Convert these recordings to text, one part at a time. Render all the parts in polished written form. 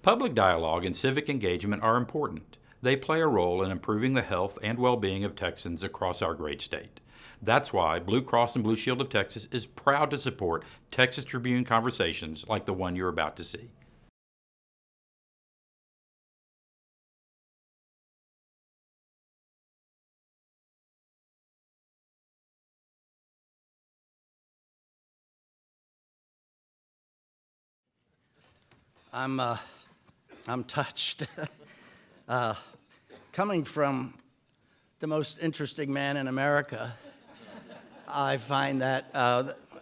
Public dialogue and civic engagement are important. They play a role in improving the health and well-being of Texans across our great state. That's why Blue Cross and Blue Shield of Texas is proud to support Texas Tribune conversations like the one you're about to see. I'm touched. Coming from the most interesting man in America, I find that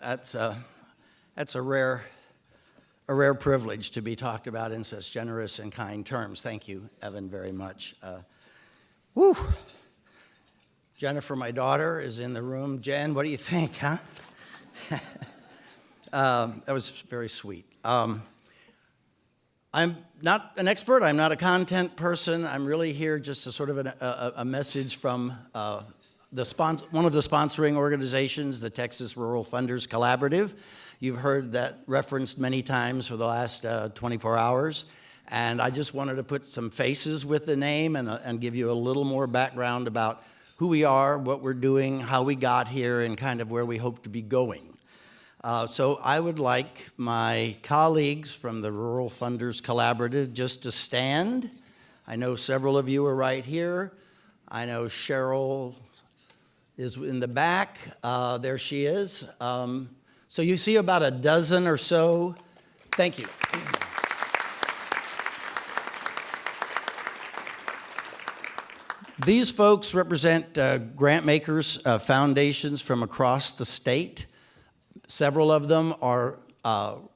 that's a rare privilege to be talked about in such generous and kind terms. Thank you, Evan, very much. Woo! Jennifer, my daughter, is in the room. Jen, what do you think, huh? That was very sweet. I'm not an expert. I'm not a content person. I'm really here just to sort of a message from one of the sponsoring organizations, the Texas Rural Funders Collaborative. You've heard that referenced many times for the last 24 hours. And I just wanted to put some faces with the name and give you a little more background about who we are, what we're doing, how we got here, and kind of where we hope to be going. So I would like my colleagues from the Rural Funders Collaborative just to stand. I know several of you are right here. I know Cheryl is in the back. There she is. So you see about a dozen or so. Thank you. These folks represent grant makers, foundations from across the state. Several of them are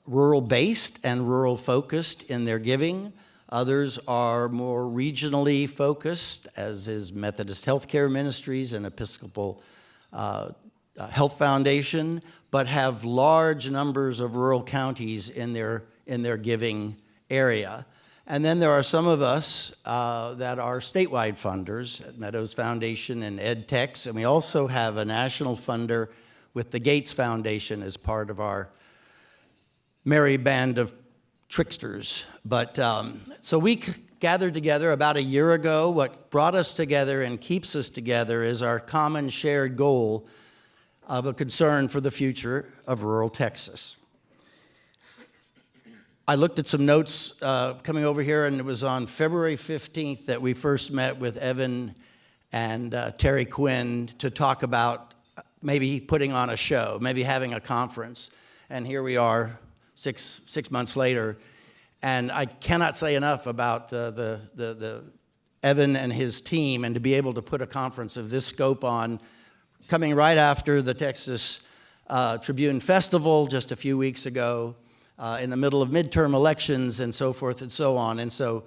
rural-based and rural-focused in their giving. Others are more regionally focused, as is Methodist Healthcare Ministries and Episcopal Health Foundation, but have large numbers of rural counties in their giving area. And then there are some of us that are statewide funders at Meadows Foundation and EdTex, and we also have a national funder with the Gates Foundation as part of our merry band of tricksters. But so we gathered together about a year ago. What brought us together and keeps us together is our common shared goal of a concern for the future of rural Texas. I looked at some notes coming over here, and it was on February 15th that we first met with Evan and Terry Quinn to talk about maybe putting on a show, maybe having a conference. And here we are six months later. And I cannot say enough about the Evan and his team, and to be able to put a conference of this scope on, coming right after the Texas Tribune Festival just a few weeks ago, in the middle of midterm elections and so forth and so on. And so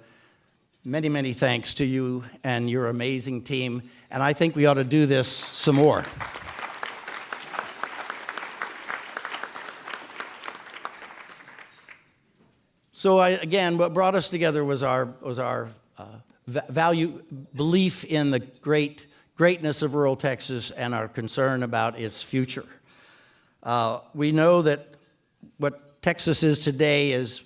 many, many thanks to you and your amazing team. And I think we ought to do this some more. So again, what brought us together was our belief in the greatness of rural Texas and our concern about its future. We know that what Texas is today is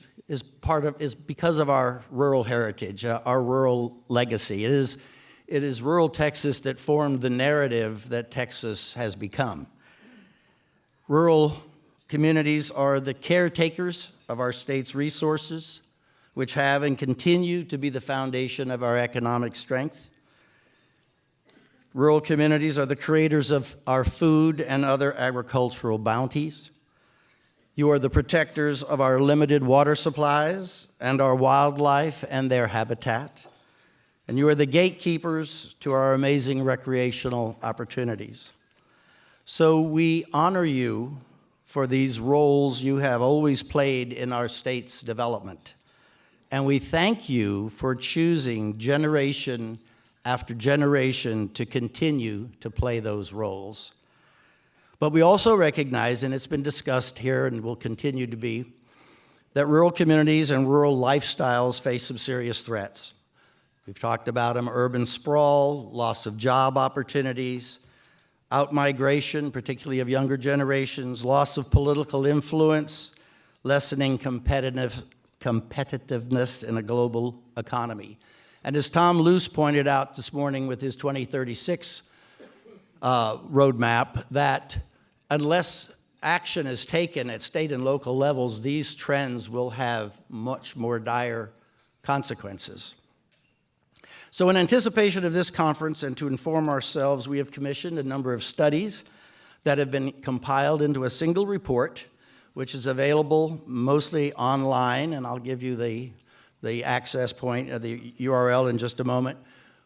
because of our rural heritage, our rural legacy. It is rural Texas that formed the narrative that Texas has become. Rural communities are the caretakers of our state's resources, which have and continue to be the foundation of our economic strength. Rural communities are the creators of our food and other agricultural bounties. You are the protectors of our limited water supplies and our wildlife and their habitat. And you are the gatekeepers to our amazing recreational opportunities. So we honor you for these roles you have always played in our state's development. And we thank you for choosing generation after generation to continue to play those roles. But we also recognize, and it's been discussed here and will continue to be, that rural communities and rural lifestyles face some serious threats. We've talked about them: urban sprawl, loss of job opportunities, outmigration, particularly of younger generations, loss of political influence, lessening competitiveness competitiveness in a global economy. And as Tom Luce pointed out this morning with his 2036 roadmap, that unless action is taken at state and local levels, these trends will have much more dire consequences. So in anticipation of this conference and to inform ourselves, we have commissioned a number of studies that have been compiled into a single report, which is available mostly online, and I'll give you the access point, the URL in just a moment.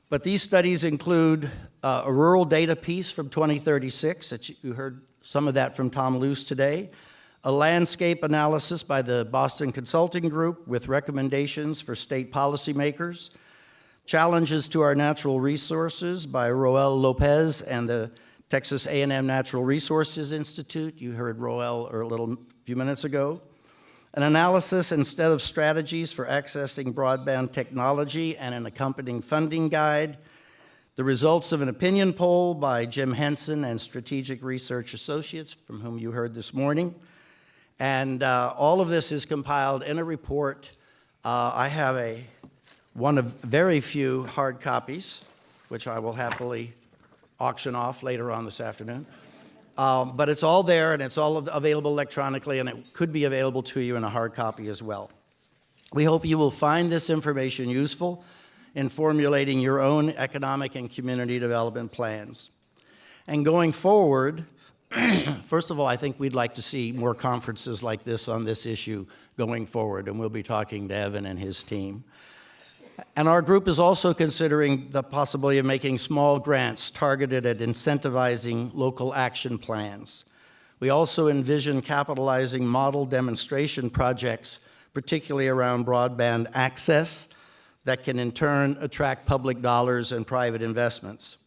But these studies include a rural data piece from 2036, that you heard some of that from Tom Luce today, a landscape analysis by the Boston Consulting Group with recommendations for state policymakers, challenges to our natural resources by Roel Lopez and the Texas A&M Natural Resources Institute. You heard Roel a few minutes ago. An analysis instead of strategies for accessing broadband technology and an accompanying funding guide. The results of an opinion poll by Jim Henson and Strategic Research Associates, from whom you heard this morning. And all of this is compiled in a report. I have one of very few hard copies, which I will happily auction off later on this afternoon. But it's all there, and it's all available electronically, and it could be available to you in a hard copy as well. We hope you will find this information useful in formulating your own economic and community development plans. And going forward, first of all, I think we'd like to see more conferences like this on this issue going forward, and we'll be talking to Evan and his team. And our group is also considering the possibility of making small grants targeted at incentivizing local action plans. We also envision capitalizing model demonstration projects, particularly around broadband access, that can in turn attract public dollars and private investments.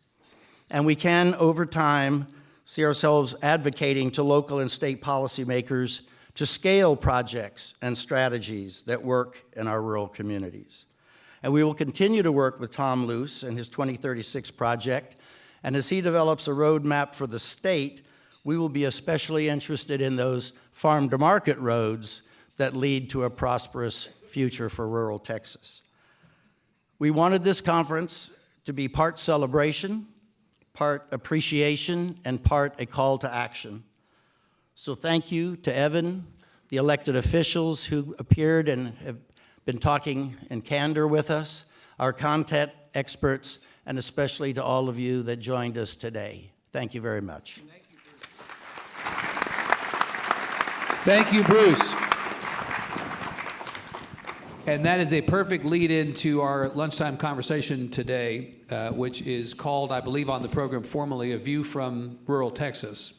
And we can, over time, see ourselves advocating to local and state policymakers to scale projects and strategies that work in our rural communities. And we will continue to work with Tom Luce and his 2036 project. And as he develops a roadmap for the state, we will be especially interested in those farm-to-market roads that lead to a prosperous future for rural Texas. We wanted this conference to be part celebration, part appreciation, and part a call to action. So thank you to Evan, the elected officials who appeared and have been talking in candor with us, our content experts, and especially to all of you that joined us today. Thank you very much. Thank you, Bruce. And that is a perfect lead into our lunchtime conversation today, which is called, I believe on the program formally, A View from Rural Texas.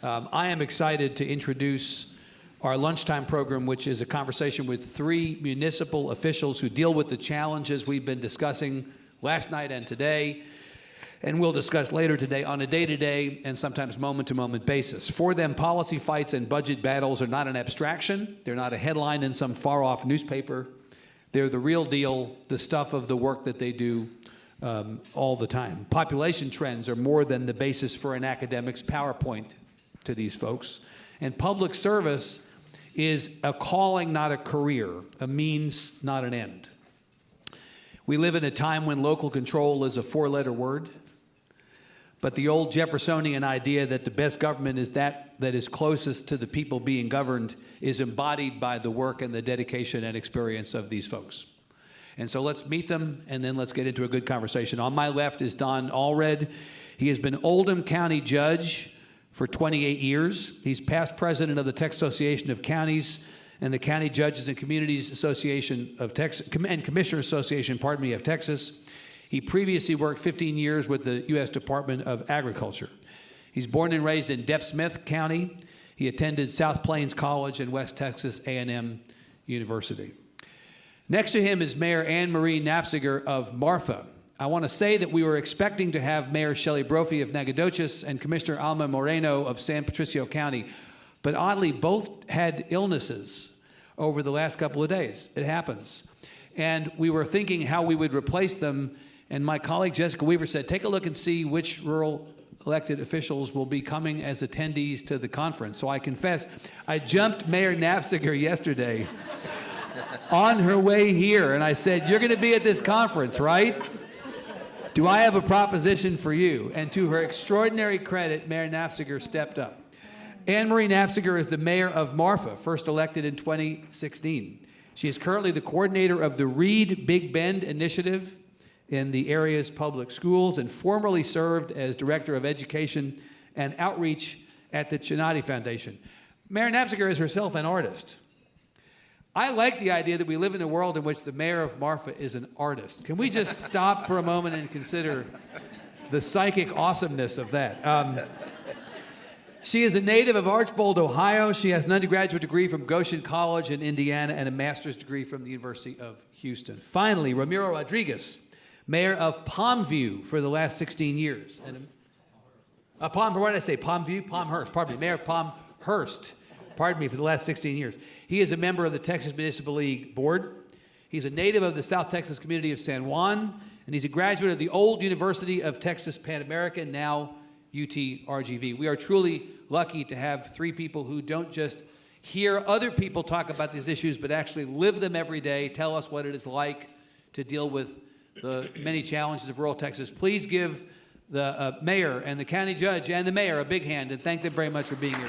I am excited to introduce our lunchtime program, which is a conversation with three municipal officials who deal with the challenges we've been discussing last night and today, and we'll discuss later today on a day-to-day and sometimes moment-to-moment basis. For them, policy fights and budget battles are not an abstraction. They're not a headline in some far-off newspaper. They're the real deal, the stuff of the work that they do all the time. Population trends are more than the basis for an academic's PowerPoint to these folks. And public service is a calling, not a career, a means, not an end. We live in a time when local control is a four-letter word, but the old Jeffersonian idea that the best government is that is closest to the people being governed is embodied by the work and the dedication and experience of these folks. And so let's meet them, and then let's get into a good conversation. On my left is Don Allred. He has been Oldham County Judge for 28 years. He's past president of the Texas Association of Counties and the County Judges and Communities Association of Texas, and Commissioner Association, of Texas. He previously worked 15 years with the U.S. Department of Agriculture. He's born and raised in Deaf Smith County. He attended South Plains College and West Texas A&M University. Next to him is Mayor Marie Nafziger of Marfa. I want to say that we were expecting to have Mayor Shelley Brophy of Nacogdoches and Commissioner Alma Moreno of San Patricio County, but oddly, both had illnesses over the last couple of days. It happens. And we were thinking how we would replace them, and my colleague Jessica Weaver said, take a look and see which rural elected officials will be coming as attendees to the conference. So I confess, I jumped Mayor Nafziger yesterday on her way here, and I said, "You're going to be at this conference, right? Do I have a proposition for you?" And to her extraordinary credit, Mayor Nafziger stepped up. Marie Nafziger is the mayor of Marfa, first elected in 2016. She is currently the coordinator of the Read Big Bend initiative in the area's public schools and formerly served as director of education and outreach at the Meadows Foundation. Mayor Nafziger is herself an artist. I like the idea that we live in a world in which the mayor of Marfa is an artist. Can we just stop for a moment and consider the psychic awesomeness of that? She is a native of Archbold, Ohio. She has an undergraduate degree from Goshen College in Indiana and a master's degree from the University of Houston. Finally, Ramiro Rodriguez, mayor of Palmview for the last 16 years. What did I say? Palmview? Palmhurst. Pardon me. Mayor of Palmhurst. Pardon me, for the last 16 years. He is a member of the Texas Municipal League Board. He's a native of the South Texas community of San Juan, and he's a graduate of the old University of Texas Pan American, now UT-RGV. We are truly lucky to have three people who don't just hear other people talk about these issues, but actually live them every day, tell us what it is like to deal with the many challenges of rural Texas. Please give the mayor and the county judge and the mayor a big hand and thank them very much for being here.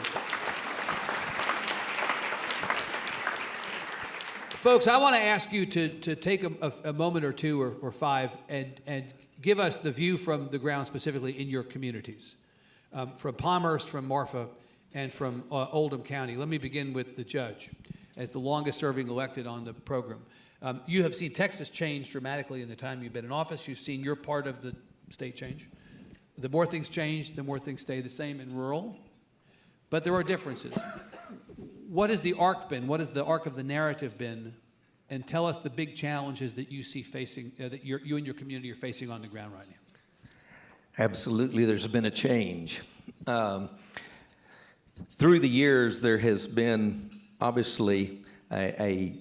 Folks, I want to ask you to take a moment or two or five and give us the view from the ground specifically in your communities, from Palmhurst, from Marfa, and from Oldham County. Let me begin with the judge, as the longest-serving elected on the program. You have seen Texas change dramatically in the time you've been in office. You've seen your part of the state change. The more things change, the more things stay the same in rural, but there are differences. What has the arc been? What has the arc of the narrative been? And tell us the big challenges that you see facing, that you and your community are facing on the ground right now. Absolutely, there's been a change. Through the years, there has been obviously a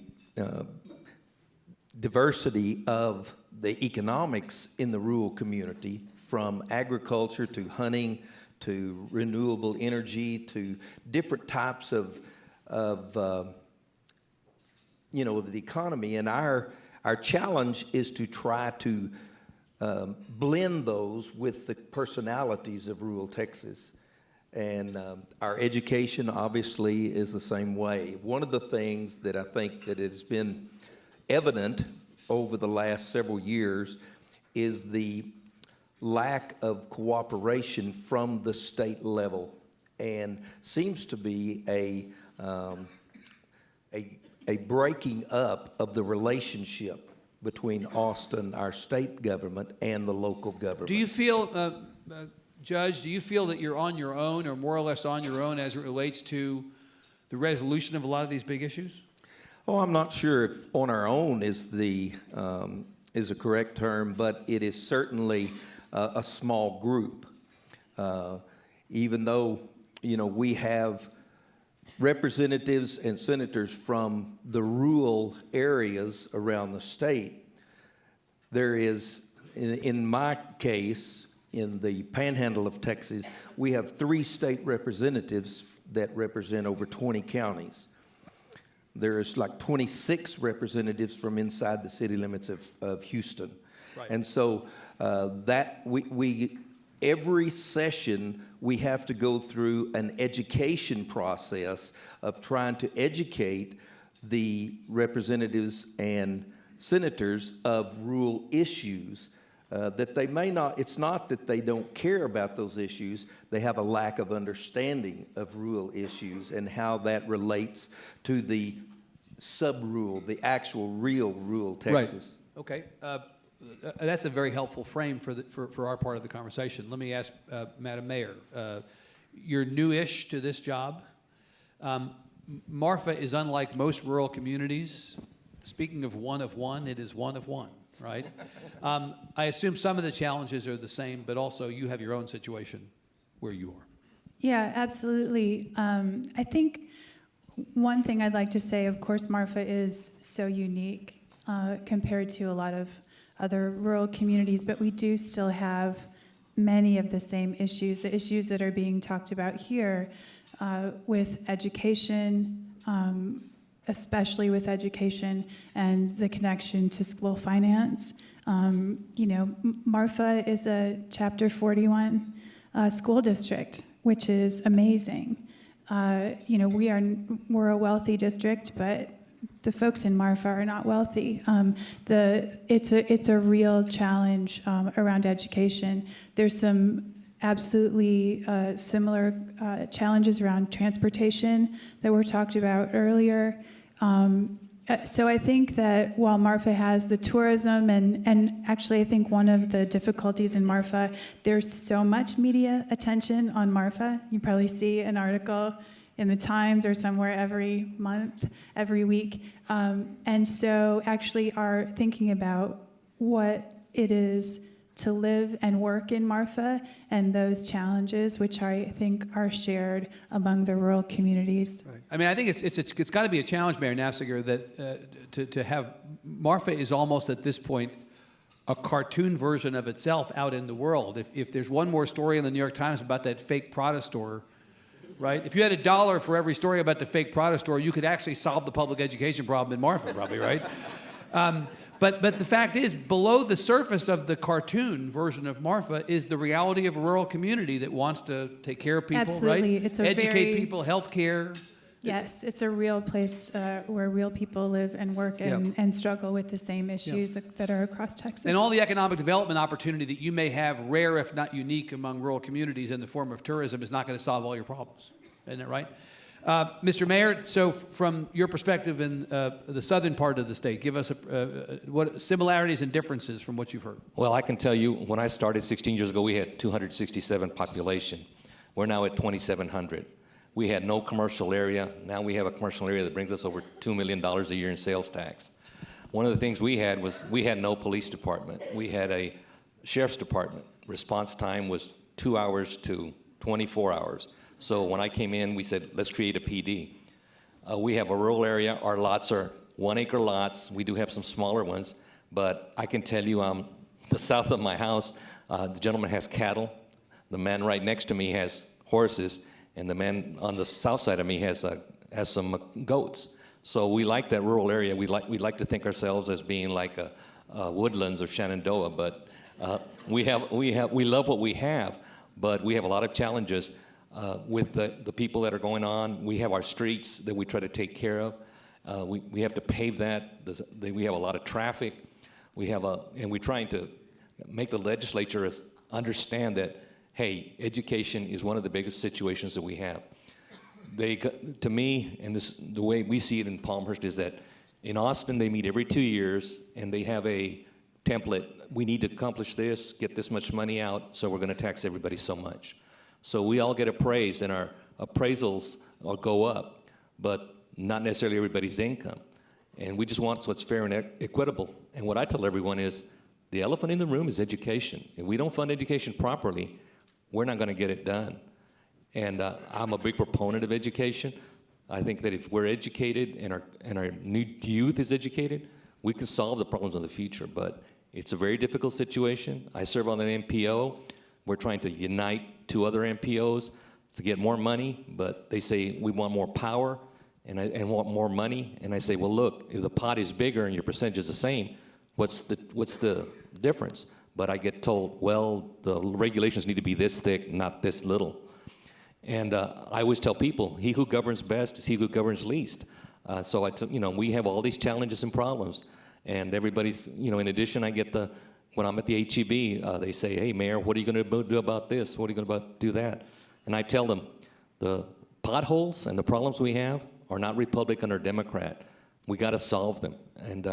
diversity of the economics in the rural community, from agriculture to hunting to renewable energy to different types of the economy. And our challenge is to try to blend those with the personalities of rural Texas. And our education obviously is the same way. One of the things that I think that has been evident over the last several years is the lack of cooperation from the state level, and seems to be a breaking up of the relationship between Austin, our state government, and the local government. Do you feel, Judge, do you feel that you're on your own, or more or less on your own, as it relates to the resolution of a lot of these big issues? Oh, I'm not sure if on our own is a correct term, but it is certainly a small group. Even though, we have representatives and senators from the rural areas around the state, there is, in my case, in the panhandle of Texas, we have 3 state representatives that represent over 20 counties. There's like 26 representatives from inside the city limits of Houston. Right. And so that we every session we have to go through an education process of trying to educate the representatives and senators of rural issues that they may not, it's not that they don't care about those issues, they have a lack of understanding of rural issues and how that relates to the sub-rural, the actual real rural Texas. Right. Okay. That's a very helpful frame for our part of the conversation. Let me ask Madam Mayor, you're new-ish to this job. Marfa is unlike most rural communities. Speaking of one, it is one of one, right? I assume some of the challenges are the same, but also you have your own situation where you are. Yeah, absolutely. I think one thing I'd like to say, of course, Marfa is so unique compared to a lot of other rural communities, but we do still have many of the same issues, the issues that are being talked about here with education, especially with education and the connection to school finance. Marfa is a Chapter 41 school district, which is amazing. We're a wealthy district, but the folks in Marfa are not wealthy. It's a real challenge around education. There's some absolutely similar challenges around transportation that were talked about earlier. So I think that while Marfa has the tourism, and actually I think one of the difficulties in Marfa, there's so much media attention on Marfa. You probably see an article in the Times or somewhere every month, every week. And so actually are thinking about what it is to live and work in Marfa and those challenges, which I think are shared among the rural communities. Right. I mean, I think it's got to be a challenge, Mayor Nafziger, that to have Marfa is almost at this point a cartoon version of itself out in the world. If there's one more story in the New York Times about that fake Prada store, right? If you had $1 for every story about the fake Prada store, you could actually solve the public education problem in Marfa, probably, right? But the fact is, below the surface of the cartoon version of Marfa is the reality of a rural community that wants to take care of people, Absolutely. right? It's a educate people, health care. Yes, it's a real place where real people live and work and struggle with the same issues that are across Texas. And all the economic development opportunity that you may have, rare if not unique among rural communities in the form of tourism, is not going to solve all your problems. Isn't that right? Mr. Mayor, so from your perspective in the southern part of the state, give us what similarities and differences from what you've heard. Well, I can tell you, when I started 16 years ago, we had 267 population. We're now at 2,700. We had no commercial area. Now we have a commercial area that brings us over $2 million a year in sales tax. One of the things we had was we had no police department. We had a sheriff's department. Response time was 2 hours to 24 hours. So when I came in, we said, let's create a PD. We have a rural area. Our lots are 1 acre lots. We do have some smaller ones, but I can tell you the south of my house, the gentleman has cattle. The man right next to me has horses, and the man on the south side of me has some goats. So we like that rural area. We like to think ourselves as being like Woodlands or Shenandoah, but we love what we have, but we have a lot of challenges. With the people that are going on. We have our streets that we try to take care of. We have to pave that. We have a lot of traffic. And we're trying to make the legislature understand that, hey, education is one of the biggest situations that we have. To me, and the way we see it in Palmhurst is that in Austin, they meet every 2 years, and they have a template. We need to accomplish this, get this much money out, so we're going to tax everybody so much. So we all get appraised, and our appraisals go up, but not necessarily everybody's income. And we just want what's fair and equitable. And what I tell everyone is, the elephant in the room is education. If we don't fund education properly, we're not going to get it done. And I'm a big proponent of education. I think that if we're educated and our new youth is educated, we can solve the problems of the future. But it's a very difficult situation. I serve on an MPO. We're trying to unite 2 other MPOs to get more money, but they say we want more power and want more money. And I say, well, look, if the pot is bigger and your percentage is the same, what's the difference? But I get told, well, the regulations need to be this thick, not this little. And I always tell people, he who governs best is he who governs least. So we have all these challenges and problems, and everybody's, in addition, I get when I'm at the HEB, they say, hey, Mayor, what are you going to do about this? What are you going to do that? And I tell them, the potholes and the problems we have are not Republican or Democrat. We got to solve them, and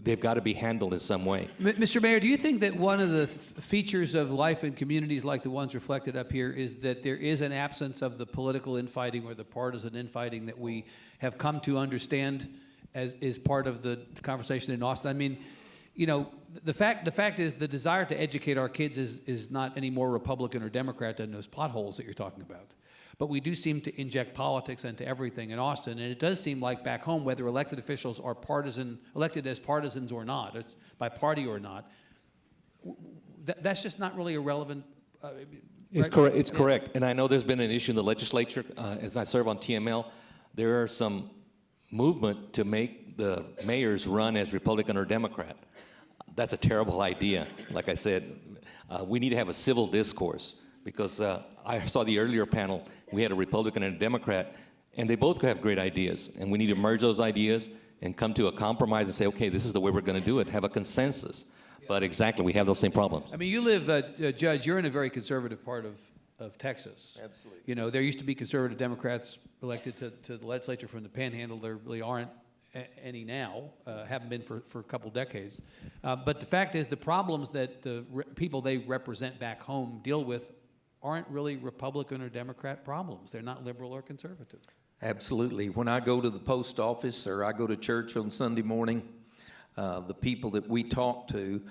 they've got to be handled in some way. Mr. Mayor, do you think that one of the features of life in communities like the ones reflected up here is that there is an absence of the political infighting or the partisan infighting that we have come to understand as is part of the conversation in Austin? I mean, the fact is the desire to educate our kids is not any more Republican or Democrat than those potholes that you're talking about. But we do seem to inject politics into everything in Austin, and it does seem like back home, whether elected officials are elected as partisans or not, it's by party or not, that's just not really a relevant. It's correct. It's correct. And I know there's been an issue in the legislature. As I serve on TML, there are some movement to make the mayors run as Republican or Democrat. That's a terrible idea. Like I said, we need to have a civil discourse, because I saw the earlier panel, we had a Republican and a Democrat, and they both have great ideas, and we need to merge those ideas and come to a compromise and say, okay, this is the way we're going to do it, have a consensus. But exactly, we have those same problems. I mean, you live, Judge, you're in a very conservative part of Texas. Absolutely. You know, there used to be conservative Democrats elected to the legislature from the Panhandle. There really aren't any now, haven't been for a couple decades. But the fact is, the problems that the people they represent back home deal with aren't really Republican or Democrat problems. They're not liberal or conservative. Absolutely. When I go to the post office or I go to church on Sunday morning, the people that we talk to,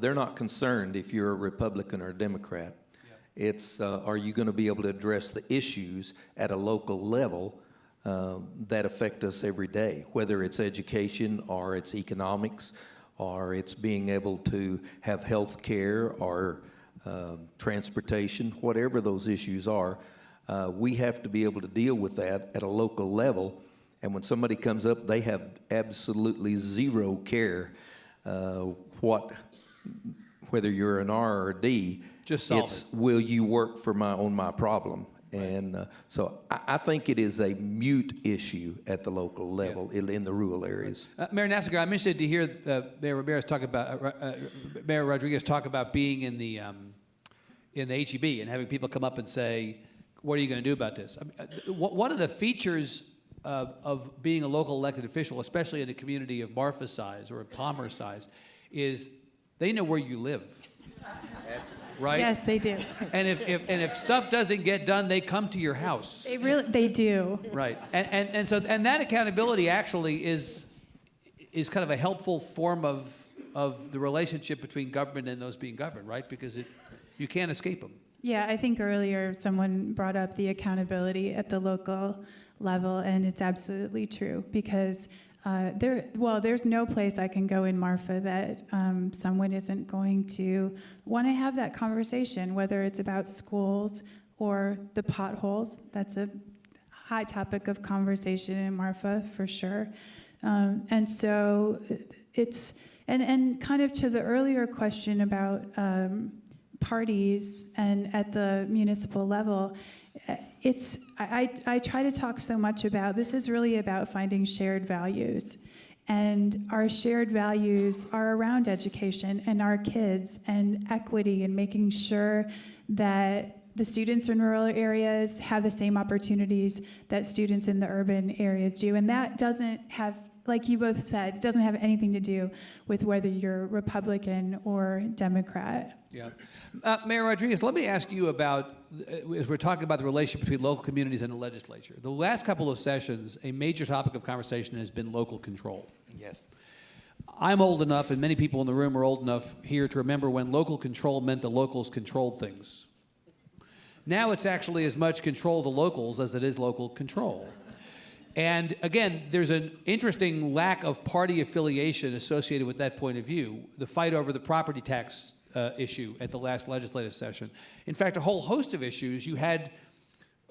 they're not concerned if you're a Republican or a Democrat. Yeah. It's, are you going to be able to address the issues at a local level that affect us every day, whether it's education or it's economics or it's being able to have health care or transportation, whatever those issues are. We have to be able to deal with that at a local level. And when somebody comes up, they have absolutely zero care whether you're an R or a D. Just solve it's, will you work for on my problem? Right. And so I think it is a mute issue at the local level in the rural areas. Mayor Nafziger, I'm interested to hear Mayor Rodriguez talk about being in the HEB and having people come up and say, what are you going to do about this? I mean, one of the features of being a local elected official, especially in a community of Marfa size or Palmhurst size, is they know where you live, right? Yes, they do. And if stuff doesn't get done, they come to your house. They do. Right. And so that accountability actually is kind of a helpful form of the relationship between government and those being governed, right? Because you can't escape them. Yeah, I think earlier someone brought up the accountability at the local level, and it's absolutely true, because there's no place I can go in Marfa that someone isn't going to want to have that conversation, whether it's about schools or the potholes. That's a high topic of conversation in Marfa for sure. And so it's, and kind of to the earlier question about parties and at the municipal level, I try to talk so much about, this is really about finding shared values. And our shared values are around education and our kids and equity and making sure that the students in rural areas have the same opportunities that students in the urban areas do. And that doesn't have, like you both said, it doesn't have anything to do with whether you're Republican or Democrat. Yeah. Mayor Rodriguez, let me ask you about, as we're talking about the relationship between local communities and the legislature. The last couple of sessions, a major topic of conversation has been local control. Yes. I'm old enough, and many people in the room are old enough here to remember when local control meant the locals controlled things. Now it's actually as much control of the locals as it is local control. And again, there's an interesting lack of party affiliation associated with that point of view. The fight over the property tax issue at the last legislative session. In fact, a whole host of issues. You had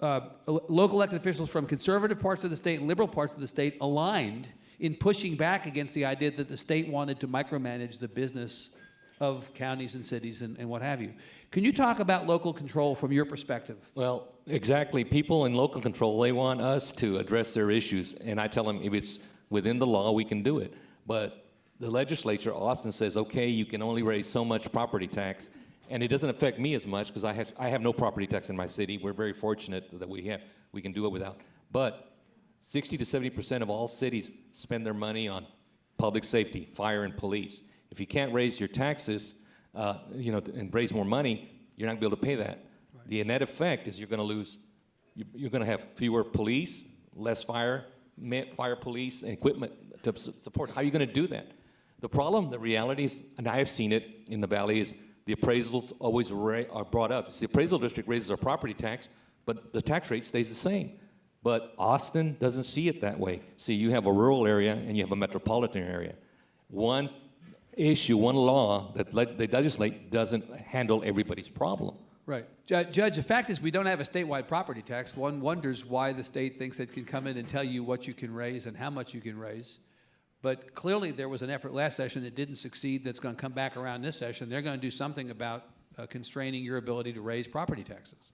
local elected officials from conservative parts of the state and liberal parts of the state aligned in pushing back against the idea that the state wanted to micromanage the business of counties and cities and what have you. Can you talk about local control from your perspective? Well, exactly. People in local control, they want us to address their issues, and I tell them if it's within the law, we can do it. But the legislature often says, okay, you can only raise so much property tax, and it doesn't affect me as much because I have no property tax in my city. We're very fortunate that we can do it without. But 60 to 70% of all cities spend their money on public safety, fire, and police. If you can't raise your taxes, and raise more money, you're not going to be able to pay that. Right. The net effect is you're going to lose. You're going to have fewer police, less fire police, and equipment to support. How are you going to do that? The problem, the reality is, and I have seen it in the valley, is the appraisals always are brought up. The appraisal district raises our property tax, but the tax rate stays the same. But Austin doesn't see it that way. See, you have a rural area and you have a metropolitan area. One law that they legislate doesn't handle everybody's problem. Right. Judge, the fact is we don't have a statewide property tax. One wonders why the state thinks it can come in and tell you what you can raise and how much you can raise. But clearly there was an effort last session that didn't succeed that's going to come back around this session. They're going to do something about constraining your ability to raise property taxes.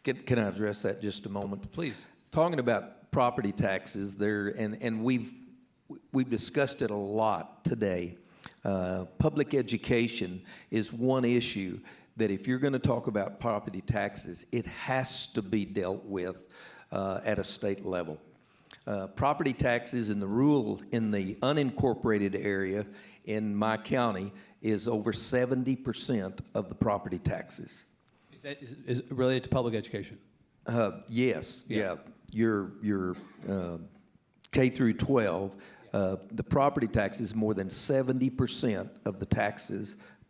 Can I address that just a moment? Please. Talking about property taxes, and we've discussed it a lot today. Public education is one issue that if you're going to talk about property taxes, it has to be dealt with at a state level. Property taxes in the unincorporated area in my county is over 70% of the property taxes. Is it related to public education? Yes, Yeah. Your K through 12, the property tax is more than 70% of the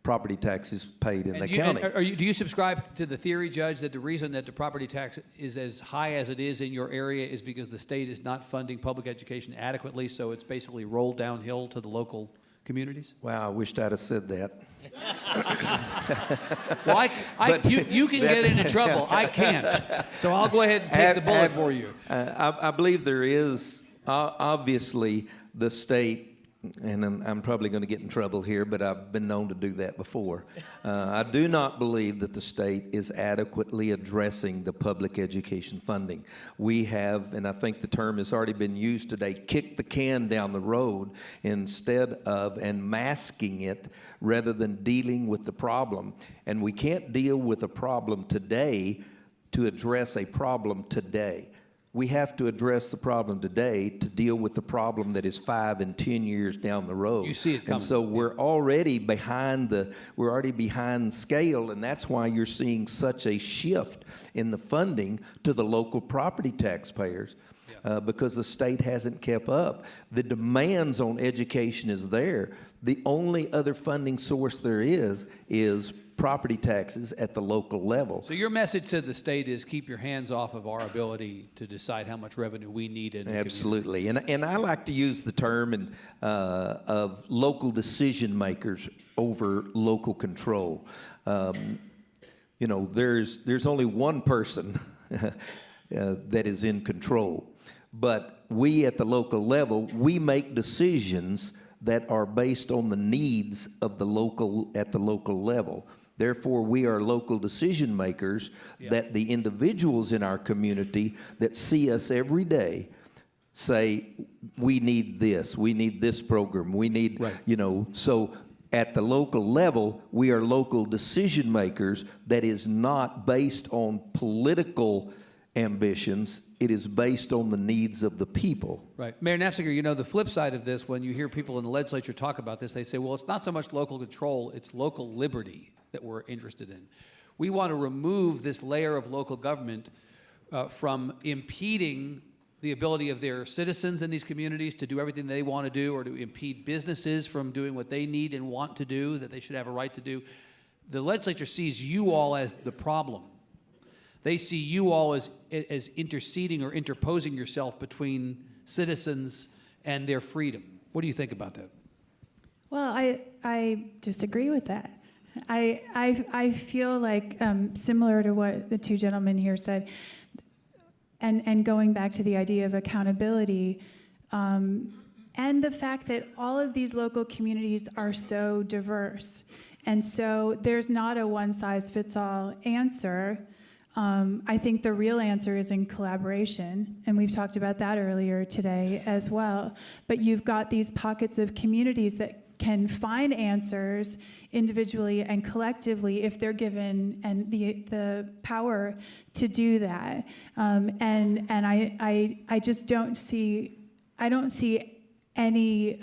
property taxes paid in the county. Do you subscribe to the theory, Judge, that the reason that the property tax is as high as it is in your area is because the state is not funding public education adequately, so it's basically rolled downhill to the local communities? Wow, I wished I'd have said that. Well, you can get into trouble. I can't. So I'll go ahead and take the bullet for you. I believe there is, obviously, the state, and I'm probably going to get in trouble here, but I've been known to do that before. I do not believe that the state is adequately addressing the public education funding. We have, and I think the term has already been used today, kicked the can down the road instead of, and masking it rather than dealing with the problem. And we can't deal with a problem today to address a problem today. We have to address the problem today to deal with the problem that is 5 and 10 years down the road. You see it coming. And so we're already behind scale, and that's why you're seeing such a shift in the funding to the local property taxpayers. Because the state hasn't kept up. The demands on education is there. The only other funding source there is property taxes at the local level. So your message to the state is keep your hands off of our ability to decide how much revenue we need in the Absolutely. And I like to use the term of local decision makers over local control. There's only one person that is in control. But we at the local level, we make decisions that are based on the needs of at the local level. Therefore, we are local decision makers that the individuals in our community that see us every day say, we need this program, we need, so at the local level, we are local decision makers that is not based on political ambitions. It is based on the needs of the people. Right. Mayor Nafziger, the flip side of this, when you hear people in the legislature talk about this, they say, well, it's not so much local control, it's local liberty that we're interested in. We want to remove this layer of local government from impeding the ability of their citizens in these communities to do everything they want to do, or to impede businesses from doing what they need and want to do, that they should have a right to do. The legislature sees you all as the problem. They see you all as interceding or interposing yourself between citizens and their freedom. What do you think about that? Well, I disagree with that. I feel like similar to what the two gentlemen here said, and going back to the idea of accountability, and the fact that all of these local communities are so diverse, and so there's not a one-size-fits-all answer. I think the real answer is in collaboration, and we've talked about that earlier today as well. But you've got these pockets of communities that can find answers individually and collectively if they're given and the power to do that. And I just don't see any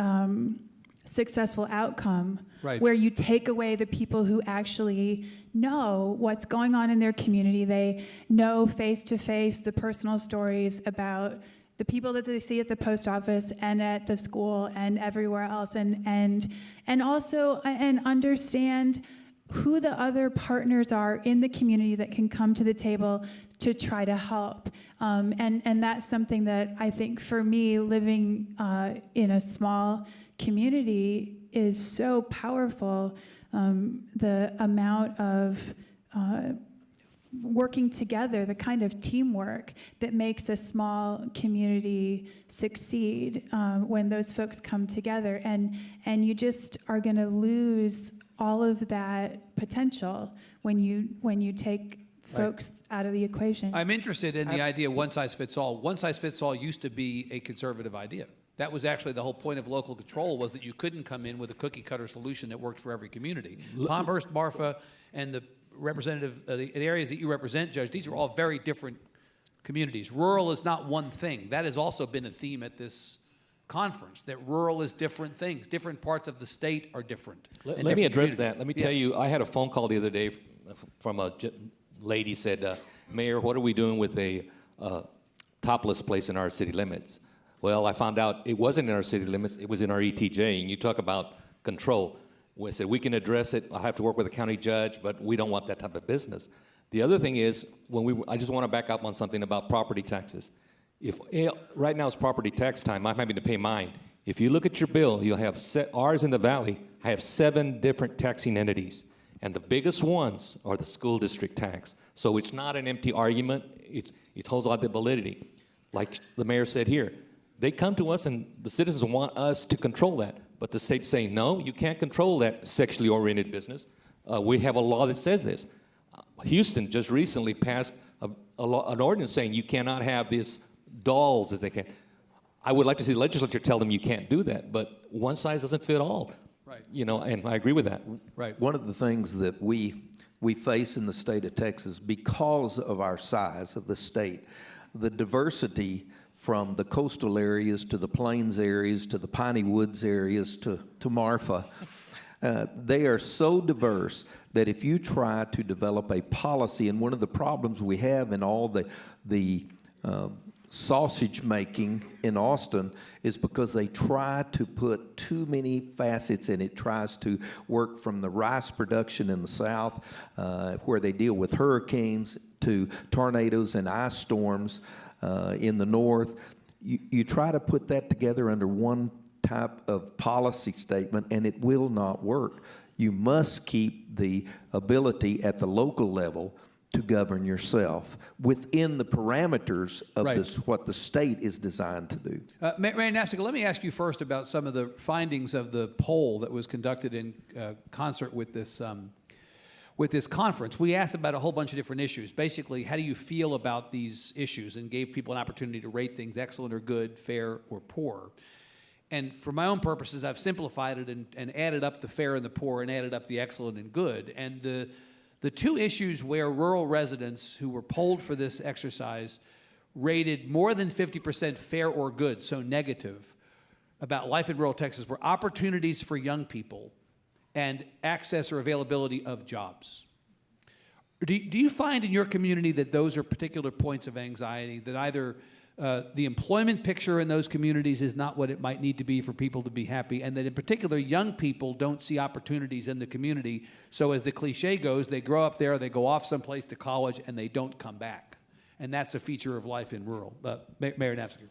successful outcome where you take away the people who actually know what's going on in their community. They know face to face the personal stories about the people that they see at the post office and at the school and everywhere else, and also understand who the other partners are in the community that can come to the table to try to help. And that's something that I think for me, living in a small community is so powerful. The amount of working together, the kind of teamwork that makes a small community succeed when those folks come together. And you just are going to lose all of that potential when you take folks out of the equation. I'm interested in the idea of one size fits all. One size fits all used to be a conservative idea. That was actually the whole point of local control, was that you couldn't come in with a cookie cutter solution that worked for every community. Palmhurst, Marfa, and the representative, the areas that you represent, Judge, these are all very different communities. Rural is not one thing. That has also been a theme at this conference, that rural is different things. Different parts of the state are different. Let me address that. Let me tell you, I had a phone call the other day from a lady said, Mayor, what are we doing with a topless place in our city limits? Well, I found out it wasn't in our city limits, it was in our ETJ, and you talk about control. We said, we can address it, I have to work with a county judge, but we don't want that type of business. The other thing is, I just want to back up on something about property taxes. Right now it's property tax time, I'm having to pay mine. If you look at your bill, you'll have ours in the valley, I have 7 different taxing entities. And the biggest ones are the school district tax. So it's not an empty argument, it holds a lot of validity. Like the mayor said here, they come to us and the citizens want us to control that. But the state's saying, no, you can't control that sexually oriented business. We have a law that says this. Houston just recently passed an ordinance saying you cannot have these dolls as they can. I would like to see the legislature tell them you can't do that, but one size doesn't fit all. Right. You know, and I agree with that. Right. One of the things that we face in the state of Texas, because of our size of the state, the diversity from the coastal areas to the plains areas to the piney woods areas to Marfa, they are so diverse that if you try to develop a policy, and one of the problems we have in all the sausage making in Austin is because they try to put too many facets in it. Tries to work from the rice production in the south, where they deal with hurricanes, to tornadoes and ice storms in the north. You try to put that together under one type of policy statement, and it will not work. You must keep the ability at the local level to govern yourself within the parameters of what the state is designed to do. Marie Nafziger, let me ask you first about some of the findings of the poll that was conducted in concert with this conference. We asked about a whole bunch of different issues. Basically, how do you feel about these issues, and gave people an opportunity to rate things excellent or good, fair or poor. And for my own purposes, I've simplified it and added up the fair and the poor and added up the excellent and good. And the 2 issues where rural residents who were polled for this exercise rated more than 50% fair or good, so negative, about life in rural Texas were opportunities for young people and access or availability of jobs. Do you find in your community that those are particular points of anxiety, that either the employment picture in those communities is not what it might need to be for people to be happy, and that in particular young people don't see opportunities in the community, so as the cliche goes, they grow up there, they go off someplace to college, and they don't come back? And that's a feature of life in rural. Mayor Nafziger.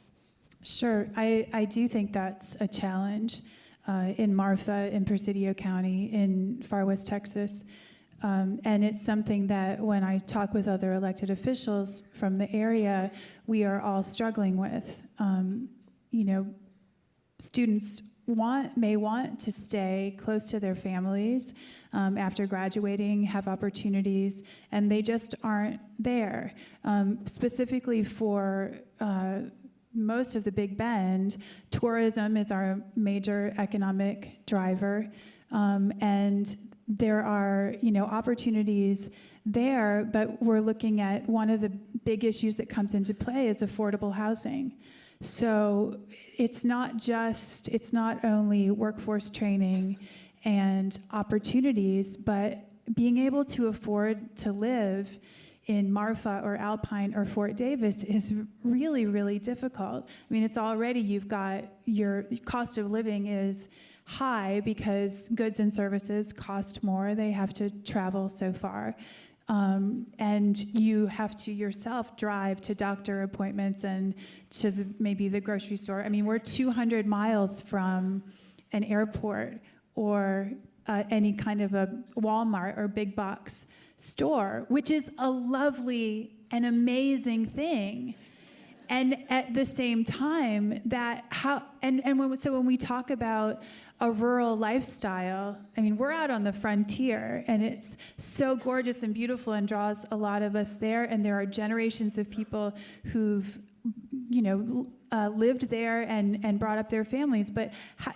Sure, I do think that's a challenge in Marfa, in Presidio County, in far west Texas. And it's something that when I talk with other elected officials from the area, we are all struggling with. Students may want to stay close to their families after graduating, have opportunities, and they just aren't there. Specifically for most of the Big Bend, tourism is our major economic driver, and there are, opportunities there, but we're looking at one of the big issues that comes into play is affordable housing. So it's not only workforce training and opportunities, but being able to afford to live in Marfa or Alpine or Fort Davis is really, really difficult. I mean, it's already, you've got your cost of living is high because goods and services cost more. They have to travel so far. And you have to yourself drive to doctor appointments and to maybe the grocery store. I mean, we're 200 miles from an airport or any kind of a Walmart or big box store, which is a lovely and amazing thing. And at the same time, when we talk about a rural lifestyle, I mean, we're out on the frontier, and it's so gorgeous and beautiful and draws a lot of us there. And there are generations of people who've, lived there and brought up their families. But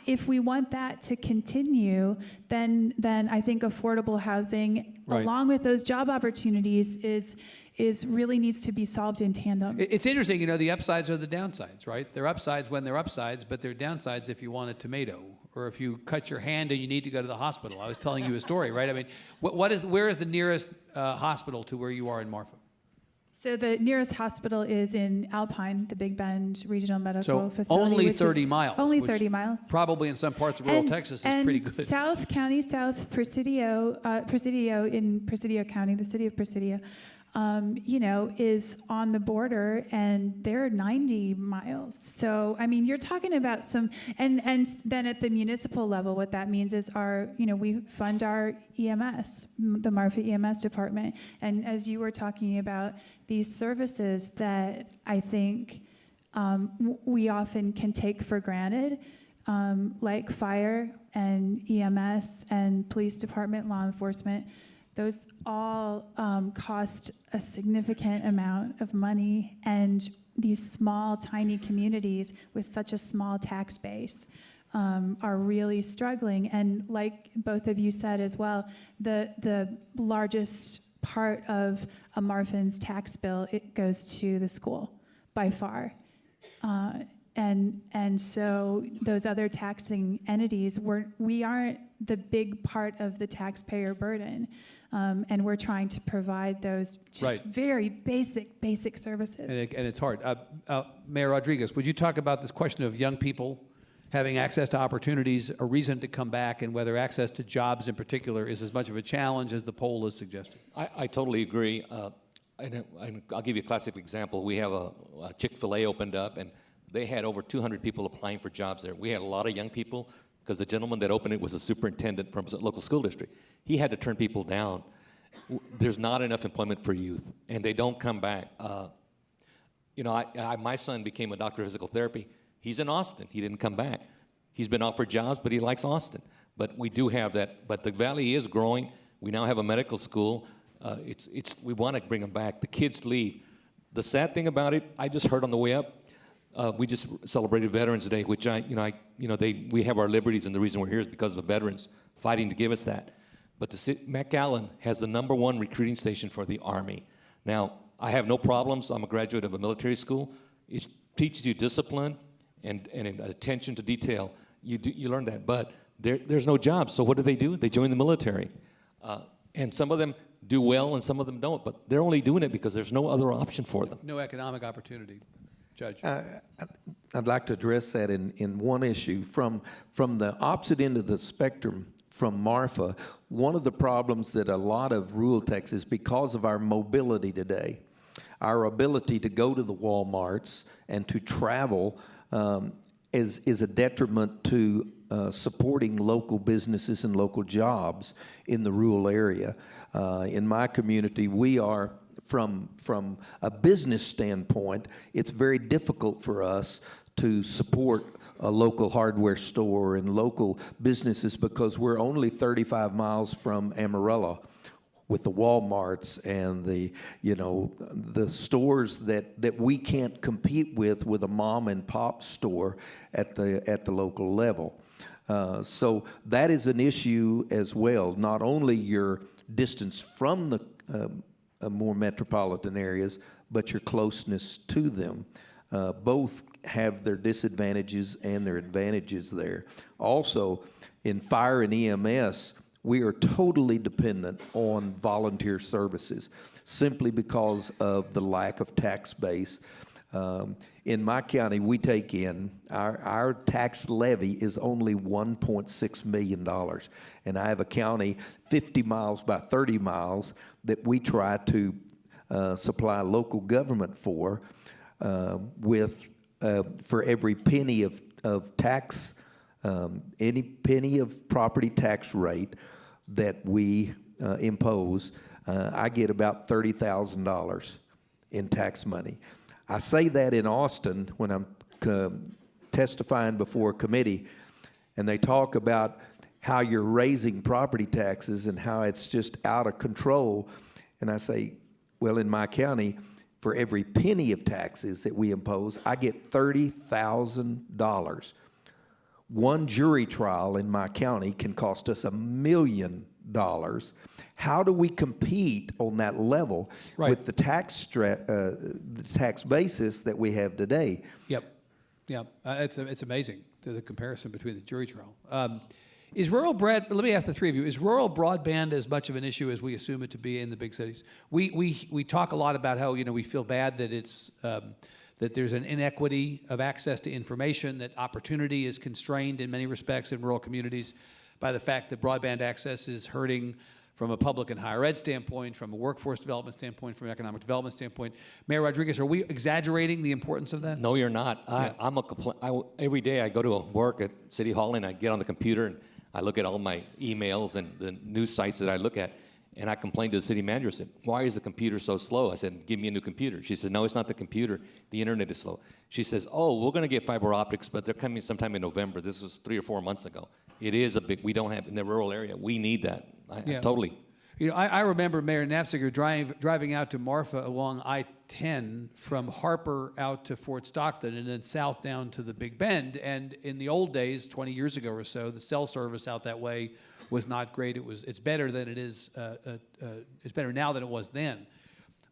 if we want that to continue, then I think affordable housing, Right. along with those job opportunities, is really needs to be solved in tandem. It's interesting, the upsides are the downsides, right? They're upsides when they're upsides, but they're downsides if you want a tomato, or if you cut your hand and you need to go to the hospital. I was telling you a story, right? I mean, where is the nearest hospital to where you are in Marfa? So the nearest hospital is in Alpine, the Big Bend Regional Medical So Facility. only which 30 is miles. Only which 30 miles. Probably in some parts of rural Texas is pretty good. South County, South Presidio, in Presidio County, the city of Presidio, is on the border, and they're 90 miles. So, I mean, you're talking about and then at the municipal level, what that means is we fund our EMS, the Marfa EMS department. And as you were talking about these services that I think we often can take for granted, like fire and EMS and police department, law enforcement, those all cost a significant amount of money, and these small, tiny communities with such a small tax base are really struggling. And like both of you said as well, the largest part of a Marfan's tax bill, it goes to the school by far. And so those other taxing entities, we aren't the big part of the taxpayer burden. And we're trying to provide those just Right. very basic services. And it's hard. Mayor Rodriguez, would you talk about this question of young people having access to opportunities, a reason to come back, and whether access to jobs in particular is as much of a challenge as the poll is suggesting? I totally agree. And I'll give you a classic example. We have a Chick-fil-A opened up, and they had over 200 people applying for jobs there. We had a lot of young people, because the gentleman that opened it was a superintendent from a local school district. He had to turn people down. There's not enough employment for youth, and they don't come back. My son became a doctor of physical therapy. He's in Austin. He didn't come back. He's been offered jobs, but he likes Austin. But we do have that. But the valley is growing. We now have a medical school. We want to bring them back. The kids leave. The sad thing about it, I just heard on the way up, we just celebrated Veterans Day, which we have our liberties, and the reason we're here is because of the veterans fighting to give us that. But McAllen has the #1 recruiting station for the Army. Now, I have no problems. I'm a graduate of a military school. It teaches you discipline and attention to detail. You learn that, but there's no jobs. So what do? They join the military. And some of them do well and some of them don't, but they're only doing it because there's no other option for them. No economic opportunity. Judge. I'd like to address that in one issue. From the opposite end of the spectrum, from Marfa, one of the problems that a lot of rural Texas, because of our mobility today, our ability to go to the Walmarts and to travel is a detriment to supporting local businesses and local jobs in the rural area. In my community, we are, from a business standpoint, it's very difficult for us to support a local hardware store and local businesses because we're only 35 miles from Amarillo with the Walmarts and the stores that we can't compete with a mom and pop store at the local level. So that is an issue as well. Not only your distance from the more metropolitan areas, but your closeness to them. Both have their disadvantages and their advantages there. Also, in fire and EMS, we are totally dependent on volunteer services simply because of the lack of tax base. In my county, we take in, our tax levy is only $1.6 million. And I have a county 50 miles by 30 miles that we try to supply local government for every penny of tax, any penny of property tax rate that we impose, I get about $30,000 in tax money. I say that in Austin when I'm testifying before a committee, and they talk about how you're raising property taxes and how it's just out of control. And I say, well, in my county, for every penny of taxes that we impose, I get $30,000. One jury trial in my county can cost us $1 million. How do we compete on that level with the tax basis that we have today? Yep. It's amazing, the comparison between the jury trial. Is rural let me ask the three of you, is rural broadband as much of an issue as we assume it to be in the big cities? We talk a lot about how, we feel bad that it's, that there's an inequity of access to information, that opportunity is constrained in many respects in rural communities by the fact that broadband access is hurting from a public and higher ed standpoint, from a workforce development standpoint, from an economic development standpoint. Mayor Rodriguez, are we exaggerating the importance of that? No, you're not. Every day I go to work at City Hall and I get on the computer and I look at all my emails and the news sites that I look at, and I complained to the city manager. I said, why is the computer so slow? I said, give me a new computer. She said, no, it's not the computer. The internet is slow. She says, oh, we're going to get fiber optics, but they're coming sometime in November. This was 3 or 4 months ago. It is we don't have, in the rural area, we need that. Totally. I remember Mayor Nafziger driving out to Marfa along I-10 from Harper out to Fort Stockton and then south down to the Big Bend. And in the old days, 20 years ago or so, the cell service out that way was not great. It's better than it is. It's better now than it was then.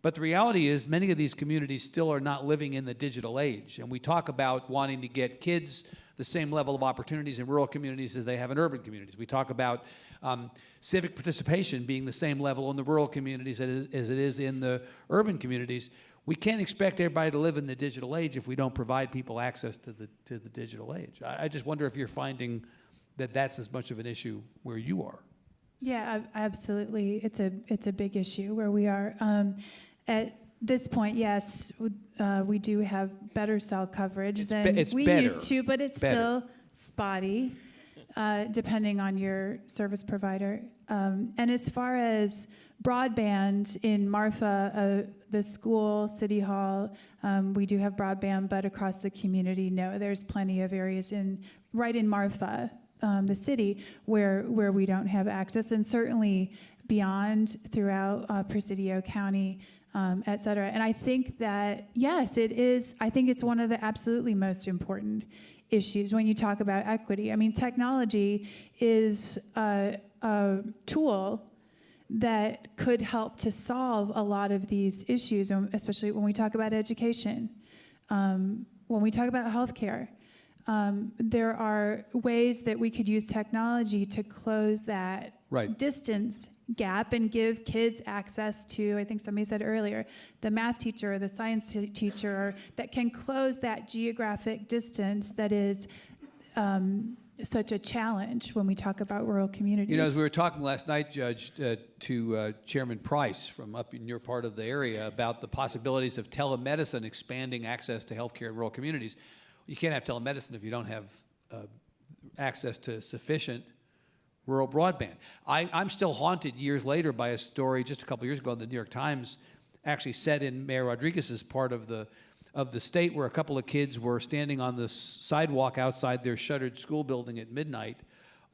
But the reality is, many of these communities still are not living in the digital age. And we talk about wanting to get kids the same level of opportunities in rural communities as they have in urban communities. We talk about civic participation being the same level in the rural communities as it is in the urban communities. We can't expect everybody to live in the digital age if we don't provide people access to the digital age. I just wonder if you're finding that that's as much of an issue where you are. Yeah, absolutely. It's a big issue where we are. At this point, yes, we do have better cell coverage than we used to, but it's still spotty, depending on your service provider. And as far as broadband in Marfa, the school, City Hall, we do have broadband, but across the community, no. There's plenty of areas right in Marfa, the city, where we don't have access, and certainly beyond throughout Presidio County, et cetera. And I think that, yes, it is. I think it's one of the absolutely most important issues when you talk about equity. I mean, technology is a tool that could help to solve a lot of these issues, especially when we talk about education, when we talk about healthcare. There are ways that we could use technology to close that distance gap and give kids access to, I think somebody said earlier, the math teacher or the science teacher that can close that geographic distance that is such a challenge when we talk about rural communities. As we were talking last night, Judge, to Chairman Price from up in your part of the area about the possibilities of telemedicine expanding access to healthcare in rural communities. You can't have telemedicine if you don't have access to sufficient rural broadband. I'm still haunted years later by a story just a couple years ago in the New York Times, actually set in Mayor Rodriguez's part of the state, where a couple of kids were standing on the sidewalk outside their shuttered school building at midnight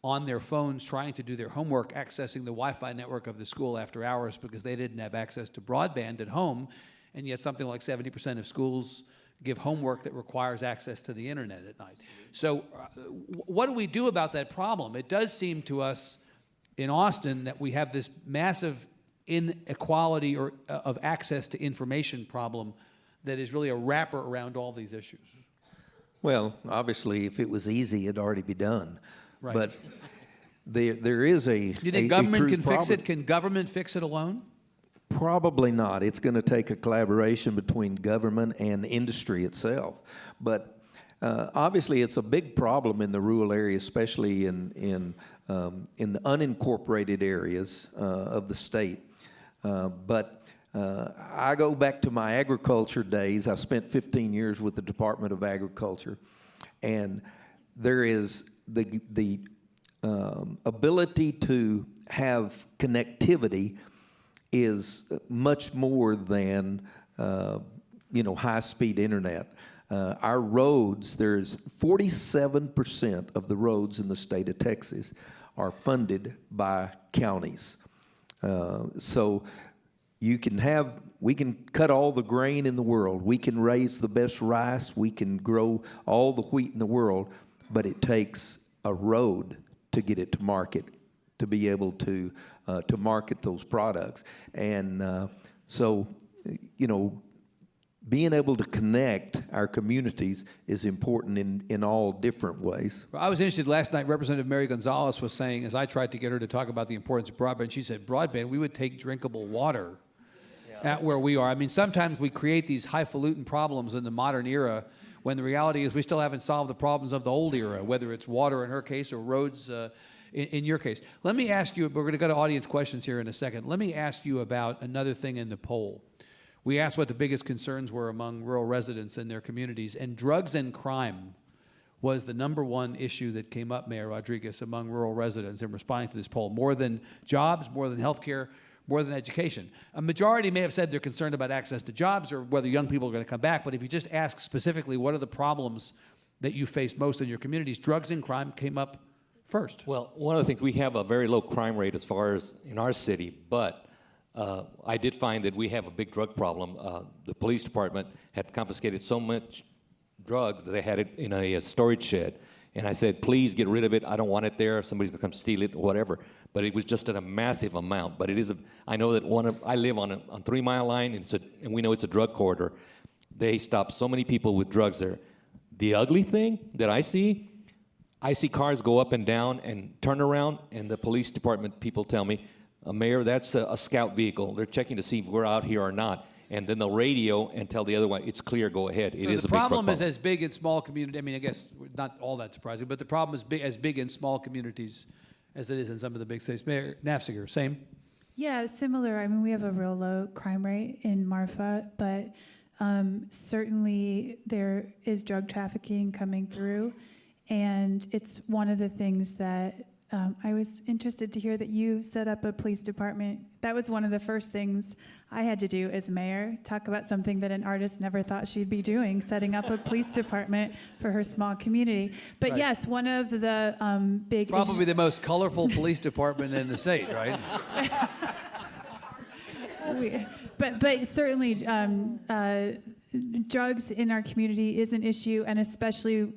on their phones trying to do their homework, accessing the Wi-Fi network of the school after hours because they didn't have access to broadband at home, and yet something like 70% of schools give homework that requires access to the internet at night. So what do we do about that problem? It does seem to us in Austin that we have this massive inequality of access to information problem that is really a wrapper around all these issues. Well, obviously, if it was easy, it'd already be done. Right. But there is you think government can fix it? Can government fix it alone? Probably not. It's going to take a collaboration between government and industry itself. But obviously, it's a big problem in the rural areas, especially in the unincorporated areas of the state. But I go back to my agriculture days. I spent 15 years with the Department of Agriculture, and there is the ability to have connectivity is much more than high-speed internet. Our roads, there's 47% of the roads in the state of Texas are funded by counties. So we can cut all the grain in the world. We can raise the best rice. We can grow all the wheat in the world, but it takes a road to get it to market, to be able to market those products. And so, being able to connect our communities is important in all different ways. Well, I was interested last night, Representative Mary Gonzalez was saying, as I tried to get her to talk about the importance of broadband, she said, broadband, we would take drinkable water at where we are. I mean, sometimes we create these highfalutin problems in the modern era when the reality is we still haven't solved the problems of the old era, whether it's water in her case or roads in your case. Let me ask you, we're going to go to audience questions here in a second. Let me ask you about another thing in the poll. We asked what the biggest concerns were among rural residents in their communities, and drugs and crime was the #1 issue that came up, Mayor Rodriguez, among rural residents in responding to this poll. More than jobs, more than health care, more than education. A majority may have said they're concerned about access to jobs or whether young people are going to come back, but if you just ask specifically what are the problems that you face most in your communities, drugs and crime came up first. Well, one of the things, we have a very low crime rate as far as in our city, but I did find that we have a big drug problem. The police department had confiscated so much drugs that they had it in a storage shed. And I said, please get rid of it. I don't want it there. Somebody's going to come steal it or whatever. But it was just at a massive amount. But it is, I know that I live on 3 Mile Line, and we know it's a drug corridor. They stop so many people with drugs there. The ugly thing that I see cars go up and down and turn around, and the police department people tell me, Mayor, that's a scout vehicle. They're checking to see if we're out here or not. And then they'll radio and tell the other one, it's clear, go ahead. It is a big problem. The problem is as big in small communities. I mean, I guess not all that surprising, but the problem is as big in small communities as it is in some of the big states. Mayor Nafziger, same? Yeah, similar. I mean, we have a real low crime rate in Marfa, but certainly there is drug trafficking coming through. And it's one of the things that I was interested to hear that you set up a police department. That was one of the first things I had to do as mayor, talk about something that an artist never thought she'd be doing, setting up a police department for her small community. But right. Yes, one of the big Probably the most colorful police department in the state, right? But certainly drugs in our community is an issue, and especially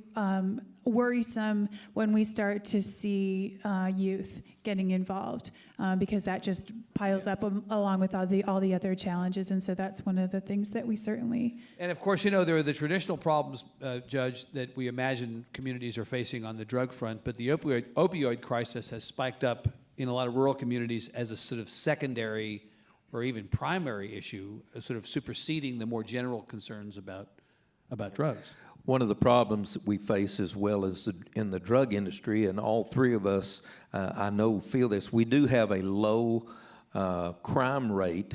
worrisome when we start to see youth getting involved, because that just piles up along with all the other challenges, and so that's one of the things that we certainly. And of course, there are the traditional problems, Judge, that we imagine communities are facing on the drug front, but the opioid crisis has spiked up in a lot of rural communities as a sort of secondary or even primary issue, sort of superseding the more general concerns about drugs. One of the problems that we face as well as in the drug industry, and all three of us, I know, feel this, we do have a low crime rate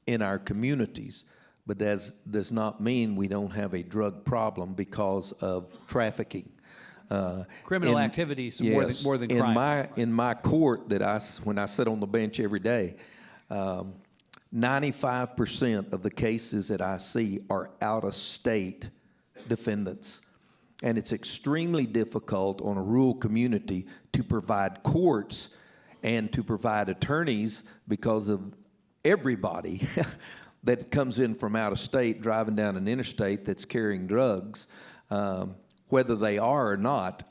in our communities, but that does not mean we don't have a drug problem because of trafficking. Criminal activities yes, more than crime. In my court when I sit on the bench every day, 95% of the cases that I see are out-of-state defendants. And it's extremely difficult on a rural community to provide courts and to provide attorneys because of everybody that comes in from out of state driving down an interstate that's carrying drugs, whether they are or not.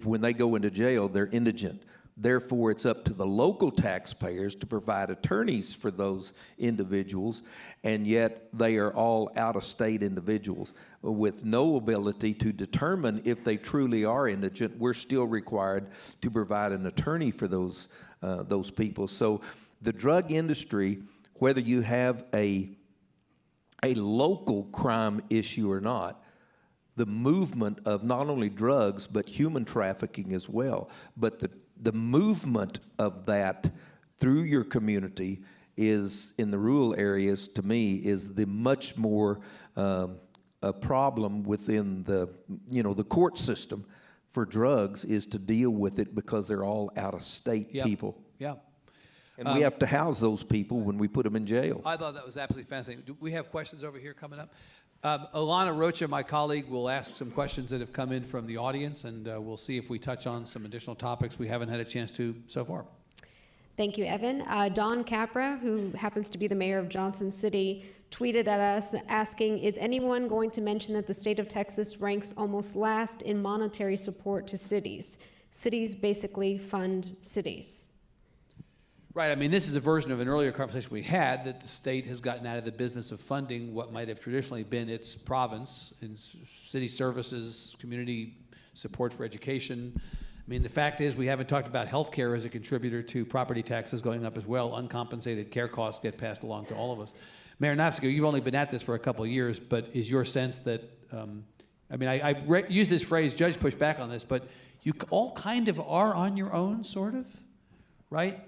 When they go into jail, they're indigent. Therefore, it's up to the local taxpayers to provide attorneys for those individuals, and yet they are all out-of-state individuals with no ability to determine if they truly are indigent. We're still required to provide an attorney for those people. So the drug industry, whether you have a local crime issue or not, the movement of not only drugs but human trafficking as well, but the movement of that through your community is, in the rural areas, to me, is the much more a problem within the court system for drugs, is to deal with it because they're all out-of-state people. Yeah. And we have to house those people when we put them in jail. I thought that was absolutely fascinating. Do we have questions over here coming up? Alana Rocha, my colleague, will ask some questions that have come in from the audience, and we'll see if we touch on some additional topics we haven't had a chance to so far. Thank you, Evan. Don Capra, who happens to be the mayor of Johnson City, tweeted at us asking, is anyone going to mention that the state of Texas ranks almost last in monetary support to cities? Cities basically fund cities. Right. I mean, this is a version of an earlier conversation we had, that the state has gotten out of the business of funding what might have traditionally been its province in city services, community support for education. I mean, the fact is we haven't talked about healthcare as a contributor to property taxes going up as well. Uncompensated care costs get passed along to all of us. Mayor Nafziger, you've only been at this for a couple of years, but is your sense that, I mean, I use this phrase, Judge pushed back on this, but you all kind of are on your own, sort of, right?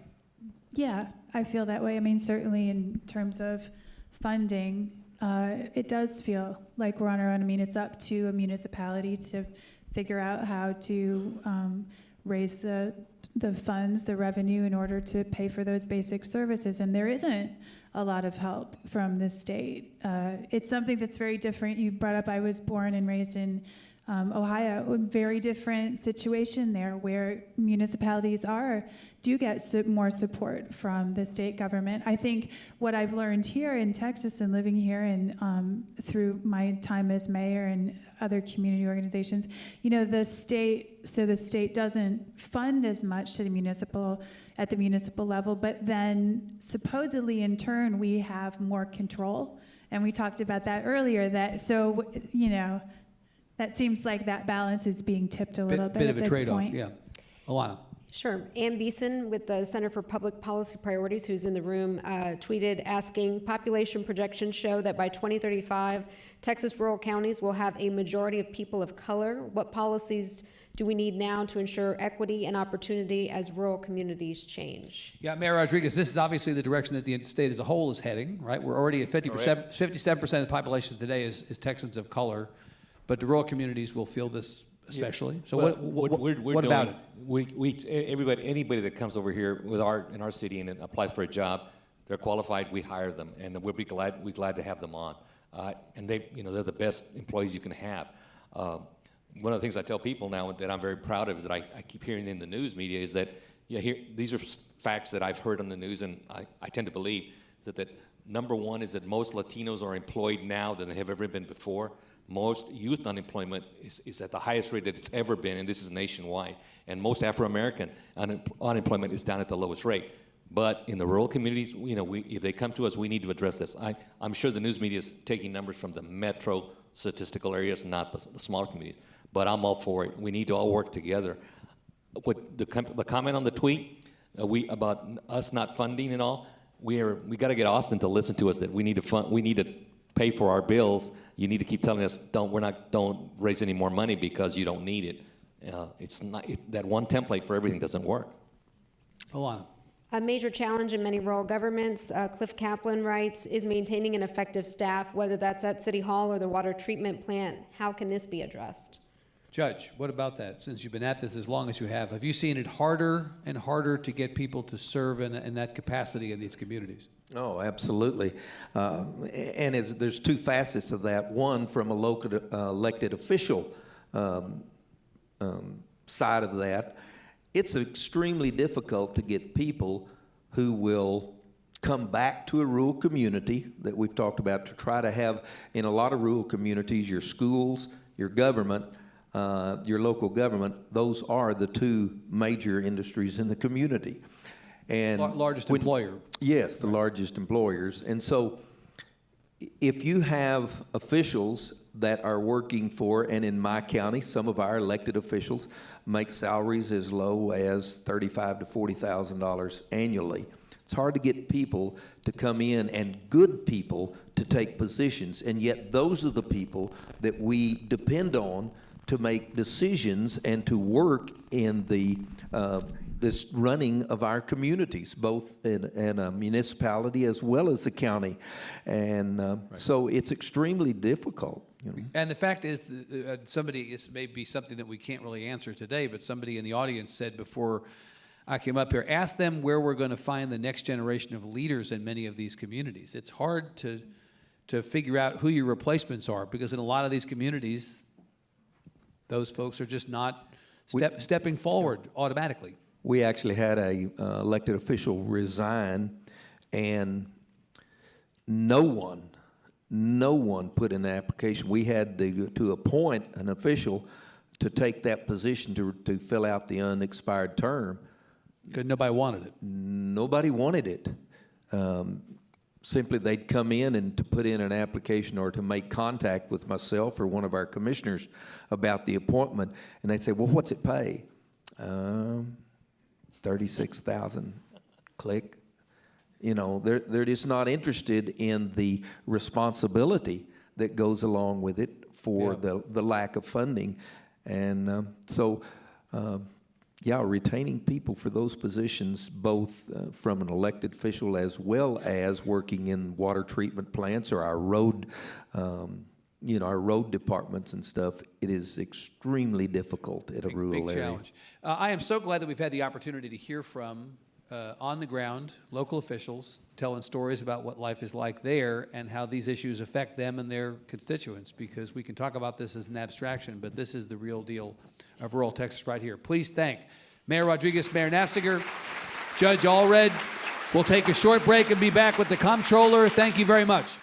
Yeah, I feel that way. I mean, certainly in terms of funding, it does feel like we're on our own. I mean, it's up to a municipality to figure out how to raise the funds, the revenue, in order to pay for those basic services. And there isn't a lot of help from the state. It's something that's very different. You brought up I was born and raised in Ohio, a very different situation there, where municipalities do get more support from the state government. I think what I've learned here in Texas and living here and through my time as mayor and other community organizations, you know, the state doesn't fund as much to at the municipal level, but then supposedly in turn we have more control. And we talked about that earlier, that seems like that balance is being tipped a little bit of at a this trade-off, point. yeah. Alana. Sure. Ann Beeson with the Center for Public Policy Priorities, who's in the room, tweeted asking, population projections show that by 2035, Texas rural counties will have a majority of people of color. What policies do we need now to ensure equity and opportunity as rural communities change? Yeah, Mayor Rodriguez, this is obviously the direction that the state as a whole is heading, right? We're already at 50%, 57% of the population today is Texans of color, but the rural communities will feel this especially. So well, what about it? Anybody that comes over here in our city and applies for a job, they're qualified. We hire them, and we're glad to have them on. And they're the best employees you can have. One of the things I tell people now that I'm very proud of is that I keep hearing in the news media is that these are facts that I've heard on the news, and I tend to believe that number one is that most Latinos are employed now than they have ever been before. Most youth unemployment is at the highest rate that it's ever been, and this is nationwide. And most Afro-American unemployment is down at the lowest rate. But in the rural communities, if they come to us, we need to address this. I'm sure the news media is taking numbers from the metro statistical areas, not the smaller communities. But I'm all for it. We need to all work together. What the comment on the tweet about us not funding and all, we got to get Austin to listen to us that we need to fund. We need to pay for our bills. You need to keep telling us don't raise any more money because you don't need it. It's not that one template for everything doesn't work. Alana. A major challenge in many rural governments, Cliff Kaplan writes, is maintaining an effective staff, whether that's at City Hall or the water treatment plant. How can this be addressed? Judge, what about that? Since you've been at this as long as you have you seen it harder and harder to get people to serve in that capacity in these communities? Oh, absolutely. And there's two facets of that. One, from a local elected official side of that, it's extremely difficult to get people who will come back to a rural community that we've talked about, to try to have, in a lot of rural communities, your schools, your government, your local government, those are the two major industries in the community. And largest employer. Yes, the largest employers. And so if you have officials that are working for, and in my county, some of our elected officials make salaries as low as $35,000 to $40,000 annually. It's hard to get people to come in, and good people to take positions. And yet those are the people that we depend on to make decisions and to work in the this running of our communities, both in a municipality as well as the county. And so it's extremely difficult. And the fact is, this may be something that we can't really answer today, but somebody in the audience said before I came up here. Ask them where we're going to find the next generation of leaders in many of these communities. It's hard to figure out who your replacements are, because in a lot of these communities, those folks are just not stepping forward automatically. We actually had a elected official resign, and no one put in the application. We had to appoint an official to take that position to fill out the unexpired term. Because nobody wanted it. Nobody wanted it. Simply, they'd come in and to put in an application or to make contact with myself or one of our commissioners about the appointment, and they'd say, well, what's it pay? $36,000. Click. You know, they're just not interested in the responsibility that goes along with it for the lack of funding. And retaining people for those positions, both from an elected official as well as working in water treatment plants or our road, our road departments and stuff, it is extremely difficult at a rural big area. Challenge. I am so glad that we've had the opportunity to hear from on the ground local officials telling stories about what life is like there and how these issues affect them and their constituents, because we can talk about this as an abstraction, but this is the real deal of rural Texas right here. Please thank Mayor Rodriguez, Mayor Nafziger, Judge Allred. We'll take a short break and be back with the comptroller. Thank you very much.